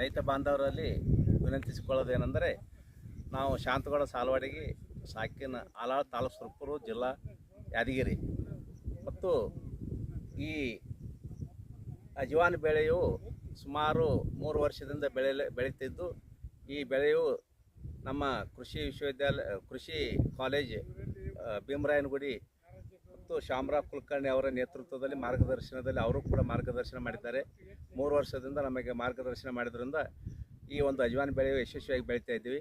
ರೈತ ಬಾಂಧವರಲ್ಲಿ ವಿನಂತಿಸಿಕೊಳ್ಳೋದೇನೆಂದರೆ, ನಾವು ಶಾಂತಗೌಡ ಸಾಲವಾಡಿಗೆ ಸಾಕಿನ ಆಲಾಳ ತಾಲೂಕು ಸುರಪುರ ಜಿಲ್ಲಾ ಯಾದಗಿರಿ. ಮತ್ತು ಈ ಅಜವಾನ ಬೆಳೆಯು ಸುಮಾರು 3 ವರ್ಷದಿಂದ ಬೆಳೀತಿದ್ದು, ಈ ಬೆಳೆಯು ನಮ್ಮ ಕೃಷಿ ವಿಶ್ವವಿದ್ಯಾಲಯ ಕೃಷಿ ಕಾಲೇಜ್ ಭೀಮರಾಯನಗುಡಿ ಮತ್ತು ಶಾಮರಾವ್ ಕುಲಕರ್ಣಿ ಅವರ ನೇತೃತ್ವದಲ್ಲಿ ಮಾರ್ಗದರ್ಶನದಲ್ಲಿ ಅವರು ಕೂಡ ಮಾರ್ಗದರ್ಶನ ಮಾಡಿದ್ದಾರೆ. 3 ವರ್ಷದಿಂದ ನಮಗೆ ಮಾರ್ಗದರ್ಶನ ಮಾಡಿದ್ರಿಂದ ಈ ಒಂದು ಅಜವಾನ ಬೆಳೆಯು ಯಶಸ್ವಿಯಾಗಿ ಬೆಳೀತಾ ಇದ್ದೀವಿ.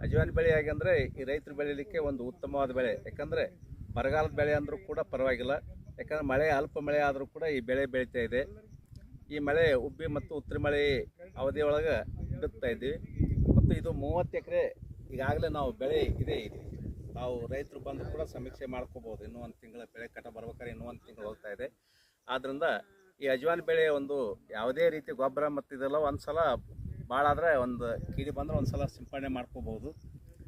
ಅಜವಾನ ಬೆಳೆ ಹೇಗೆಂದರೆ, ಈ ರೈತರು ಬೆಳೀಲಿಕ್ಕೆ ಒಂದು ಉತ್ತಮವಾದ ಬೆಳೆ. ಯಾಕಂದರೆ ಬರಗಾಲದ ಬೆಳೆ ಅಂದರೂ ಕೂಡ ಪರವಾಗಿಲ್ಲ, ಯಾಕಂದರೆ ಮಳೆ ಅಲ್ಪ ಮಳೆ ಆದರೂ ಕೂಡ ಈ ಬೆಳೆ ಬೆಳೀತಾ ಇದೆ. ಈ ಮಳೆ ಉಬ್ಬಿ ಮತ್ತು ಉತ್ತರಿ ಮಳೆ ಅವಧಿಯೊಳಗೆ ಬಿತ್ತಾ ಇದ್ದೀವಿ. ಮತ್ತು ಇದು 30 ಎಕರೆ ಈಗಾಗಲೇ ನಾವು ಬೆಳೆ ಇದೆ. ನಾವು ರೈತರು ಬಂದು ಕೂಡ ಸಮೀಕ್ಷೆ ಮಾಡ್ಕೋಬೋದು. ಇನ್ನೂ 1 ತಿಂಗಳ ಬೆಳೆ ಕಟ ಬರ್ಬೇಕಾದ್ರೆ ಇನ್ನೂ 1 ತಿಂಗಳು ಹೋಗ್ತಾ ಇದೆ. ಆದ್ದರಿಂದ ಈ ಅಜವಾನ ಬೆಳೆ ಒಂದು ಯಾವುದೇ ರೀತಿ ಗೊಬ್ಬರ ಮತ್ತು ಇದೆಲ್ಲ ಒಂದು ಸಲ ಭಾಳ ಆದರೆ ಒಂದು ಕೀಡಿ ಬಂದರೆ ಒಂದು ಸಲ ಸಿಂಪಡಣೆ ಮಾಡ್ಕೋಬೋದು.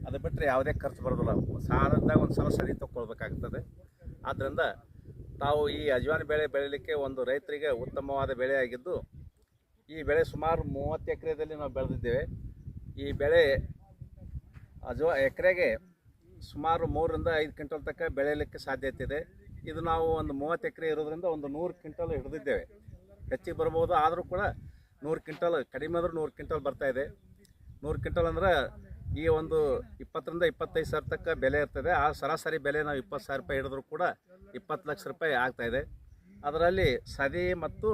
ಅದು ಬಿಟ್ಟರೆ ಯಾವುದೇ ಖರ್ಚು ಬರೋದಿಲ್ಲ. ಸಾಲದಾಗ ಒಂದು ಸಲ ಸರಿ ತೊಗೊಳ್ಬೇಕಾಗ್ತದೆ. ಆದ್ದರಿಂದ ತಾವು ಈ ಅಜವಾನ ಬೆಳೆ ಬೆಳೀಲಿಕ್ಕೆ ಒಂದು ರೈತರಿಗೆ ಉತ್ತಮವಾದ ಬೆಳೆಯಾಗಿದ್ದು, ಈ ಬೆಳೆ ಸುಮಾರು 30 ಎಕರೆದಲ್ಲಿ ನಾವು ಬೆಳೆದಿದ್ದೇವೆ. ಈ ಬೆಳೆ ಎಕರೆಗೆ ಸುಮಾರು 3 ರಿಂದ 5 ಕ್ವಿಂಟಲ್ ತನಕ ಬೆಳೆಯಲಿಕ್ಕೆ ಸಾಧ್ಯತೆ ಇದೆ. ಇದು ನಾವು ಒಂದು 30 ಎಕರೆ ಇರೋದ್ರಿಂದ ಒಂದು 100 ಕ್ವಿಂಟಲ್ ಹಿಡಿದಿದ್ದೇವೆ. ಹೆಚ್ಚಿಗೆ ಬರ್ಬೋದು, ಆದರೂ ಕೂಡ 100 ಕ್ವಿಂಟಲ್, ಕಡಿಮೆ ಆದರೂ 100 ಕ್ವಿಂಟಲ್ ಬರ್ತಾಯಿದೆ. 100 ಕ್ವಿಂಟಲ್ ಅಂದರೆ ಈ ಒಂದು 20 ರಿಂದ 25 ಸಾವಿರ ತನಕ ಬೆಲೆ ಇರ್ತದೆ. ಆ ಸರಾಸರಿ ಬೆಲೆ ನಾವು 20 ಸಾವಿರ ರೂಪಾಯಿ ಹಿಡಿದ್ರೂ ಕೂಡ 20 ಲಕ್ಷ ರೂಪಾಯಿ ಆಗ್ತಾಯಿದೆ. ಅದರಲ್ಲಿ ಸದಿ ಮತ್ತು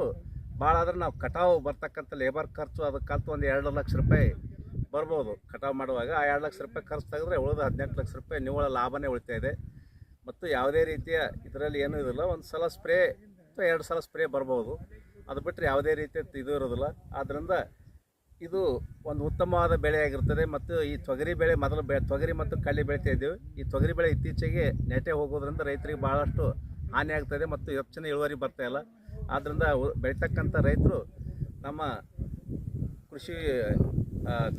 ಭಾಳ ಆದರೆ ನಾವು ಕಟಾವು ಬರ್ತಕ್ಕಂಥ ಲೇಬರ್ ಖರ್ಚು ಅದಕ್ಕಂತೂ ಒಂದು 2 ಲಕ್ಷ ರೂಪಾಯಿ ಬರ್ಬೋದು. ಕಟಾವು ಮಾಡುವಾಗ ಆ 2 ಲಕ್ಷ ರೂಪಾಯಿ ಖರ್ಚು ತೆಗೆದ್ರೆ ಉಳಿದ 18 ಲಕ್ಷ ರೂಪಾಯಿ ನಿವ್ವಳ ಲಾಭನೇ ಉಳಿತಾ ಇದೆ. ಮತ್ತು ಯಾವುದೇ ರೀತಿಯ ಇದರಲ್ಲಿ ಏನೂ ಇರೋದಿಲ್ಲ. ಒಂದು ಸಲ ಸ್ಪ್ರೇ ಅಥವಾ 2 ಸಲ ಸ್ಪ್ರೇ ಬರ್ಬೋದು. ಅದು ಬಿಟ್ಟರೆ ಯಾವುದೇ ರೀತಿಯ ಇದು ಇರೋದಿಲ್ಲ. ಆದ್ದರಿಂದ ಇದು ಒಂದು ಉತ್ತಮವಾದ ಬೆಳೆಯಾಗಿರ್ತದೆ. ಮತ್ತು ಈ ತೊಗರಿ ಬೆಳೆ ಮೊದಲು ತೊಗರಿ ಮತ್ತು ಕಳ್ಳಿ ಬೆಳೀತಾ ಇದ್ದೀವಿ. ಈ ತೊಗರಿ ಬೆಳೆ ಇತ್ತೀಚೆಗೆ ನೆಟೆ ಹೋಗೋದ್ರಿಂದ ರೈತರಿಗೆ ಭಾಳಷ್ಟು ಹಾನಿ ಆಗ್ತಾಯಿದೆ ಮತ್ತು ಹೆಚ್ಚಿನ ಇಳುವರಿ ಬರ್ತಾಯಿಲ್ಲ. ಆದ್ದರಿಂದ ಬೆಳೀತಕ್ಕಂಥ ರೈತರು ನಮ್ಮ ಕೃಷಿ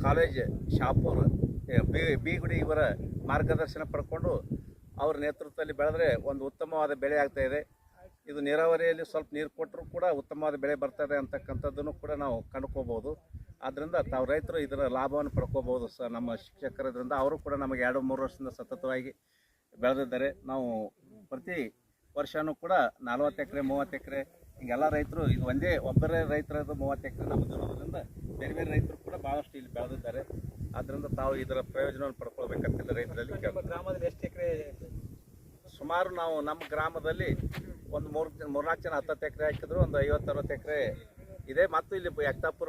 ಕಾಲೇಜ್ ಶಾಪುರ್ ಬೀಗುಡಿ ಇವರ ಮಾರ್ಗದರ್ಶನ ಪಡ್ಕೊಂಡು ಅವ್ರ ನೇತೃತ್ವದಲ್ಲಿ ಬೆಳೆದ್ರೆ ಒಂದು ಉತ್ತಮವಾದ ಬೆಳೆ ಆಗ್ತಾಯಿದೆ. ಇದು ನೀರಾವರಿಯಲ್ಲಿ ಸ್ವಲ್ಪ ನೀರು ಕೊಟ್ಟರೂ ಕೂಡ ಉತ್ತಮವಾದ ಬೆಳೆ ಬರ್ತದೆ ಅಂತಕ್ಕಂಥದ್ದನ್ನು ಕೂಡ ನಾವು ಕಂಡುಕೋಬೋದು. ಆದ್ದರಿಂದ ತಾವು ರೈತರು ಇದರ ಲಾಭವನ್ನು ಪಡ್ಕೋಬೋದು. ನಮ್ಮ ಶಿಕ್ಷಕರಿಂದ ಅವರು ಕೂಡ ನಮಗೆ 2-3 ವರ್ಷದಿಂದ ಸತತವಾಗಿ ಬೆಳೆದಿದ್ದಾರೆ. ನಾವು ಪ್ರತಿ ವರ್ಷವೂ ಕೂಡ 40 ಎಕರೆ 30 ಎಕರೆ ಹಿಂಗೆಲ್ಲ ರೈತರು, ಇದು ಒಂದೇ ಒಬ್ಬರೇ ರೈತರದ್ದು 30 ಎಕರೆ ನಮ್ಮದು ಇರೋದ್ರಿಂದ ಬೇರೆ ಬೇರೆ ರೈತರು ಕೂಡ ಭಾಳಷ್ಟು ಇಲ್ಲಿ ಬೆಳೆದಿದ್ದಾರೆ. ಆದ್ದರಿಂದ ತಾವು ಇದರ ಪ್ರಯೋಜನವನ್ನು ಪಡ್ಕೊಳ್ಬೇಕಂತಿಲ್ಲ ರೈತರಲ್ಲಿ. ಗ್ರಾಮದಲ್ಲಿ ಎಷ್ಟು ಎಕರೆ? ಸುಮಾರು ನಾವು ನಮ್ಮ ಗ್ರಾಮದಲ್ಲಿ ಒಂದು 3-4 ಜನ 10 ಎಕರೆ ಹಾಕಿದ್ರು ಒಂದು 50-60 ಎಕರೆ ಇದೆ. ಮತ್ತು ಇಲ್ಲಿ ಯಕ್ತಾಪುರ